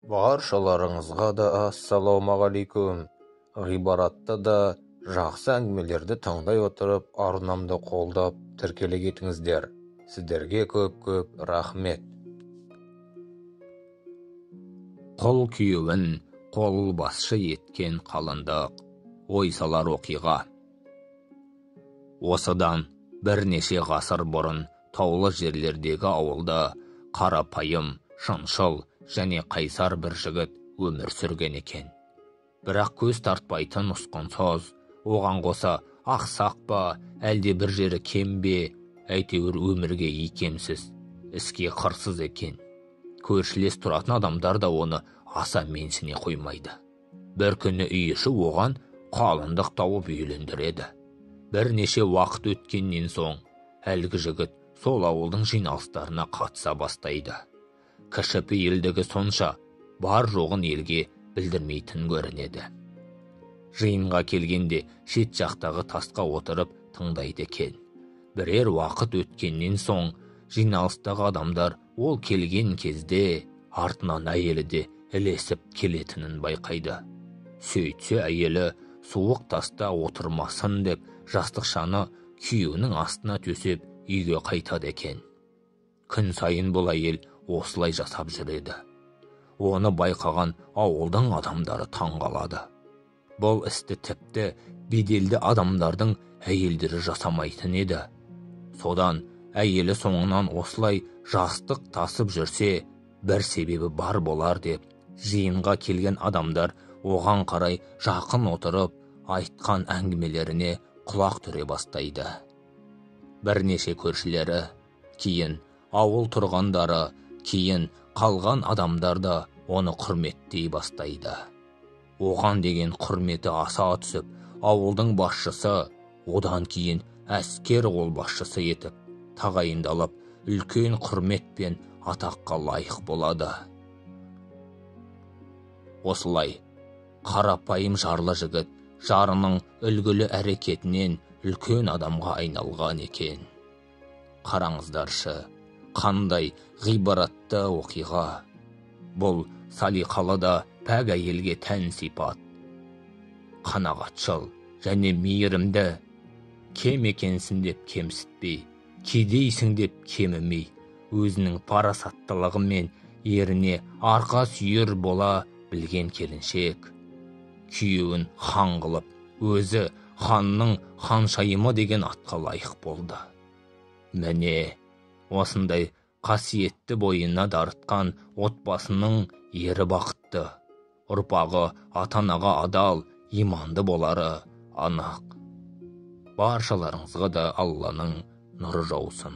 Баршаларыңызға да ассалаумағалейкум. Ғибаратта да жақсы әңгімелерді тыңдай отырып, арнамды қолдап, тіркеле кетіңіздер. Сіздерге көп-көп рахмет. Құл күйеуін қол басшы еткен қалыңдық, ой салар оқиға. Осыдан бірнеше ғасыр бұрын таулы жерлердегі ауылда қарапайым, шыншыл және қайсар бір жігіт өмір сүрген екен. Бірақ көз тартпайтын ұсқынсыз, оған қоса ақсақ па, әлде бір жері кем бе, әйтеуір өмірге икемсіз, іске қырсыз екен. Көршілес тұратын адамдар да оны аса менсіне қоймайды. Бір күні үй іші оған қалыңдық тауып үйлендіреді. Бірнеше уақыт өткеннен соң, әлгі жігіт сол ауылдың жиналыстарына қатыса бастайды. Кішіпейілдігі сонша, бар жоғын елге білдірмейтін көрінеді. Жиынға келгенде шет жақтағы тасқа отырып тыңдайды екен. Бірер уақыт өткеннен соң, жиналыстағы адамдар ол келген кезде артынан әйелі де ілесіп келетінін байқайды. Сөйтсе әйелі суық таста отырмасын деп жастықшаны күйеуінің астына төсеп үйге қайтады екен. Күн сайын бұл әйел осылай жасап жүреді. Оны байқаған ауылдың адамдары таңғалады. Бұл істі тіпті беделді адамдардың әйелдері жасамайтын еді. Содан әйелі соңынан осылай жастық тасып жүрсе, бір себебі бар болар деп, жиынға келген адамдар оған қарай жақын отырып, айтқан әңгімелеріне құлақ түре бастайды. Бірнеше көршілері, кейін ауыл тұрғандары, кейін қалған адамдар да оны құрметтей бастайды. Оған деген құрметі аса түсіп, ауылдың басшысы, одан кейін әскер қолбасшысы етіп, тағайындалып, үлкен құрмет пен атаққа лайық болады. Осылай, қарапайым жарлы жігіт жарының үлгілі әрекетінен үлкен адамға айналған екен. Қараңыздаршы, қандай ғибаратты оқиға. Бұл салиқалы да пәк әйелге тән сипат. Қанағатшыл және мейірімді, кем екенсің деп кемсітпей, кедейсің деп кемімей, өзінің парасаттылығымен еріне арқа сүйер бола білген келіншек. Күйеуін хан қылып, өзі ханның ханшайымы деген атқа лайық болды. Міне, осындай қасиетті бойына дарытқан отбасының ері бақытты, ұрпағы ата-анаға адал, иманды болары анық. Баршаларыңызға да Алланың нұры жаусын.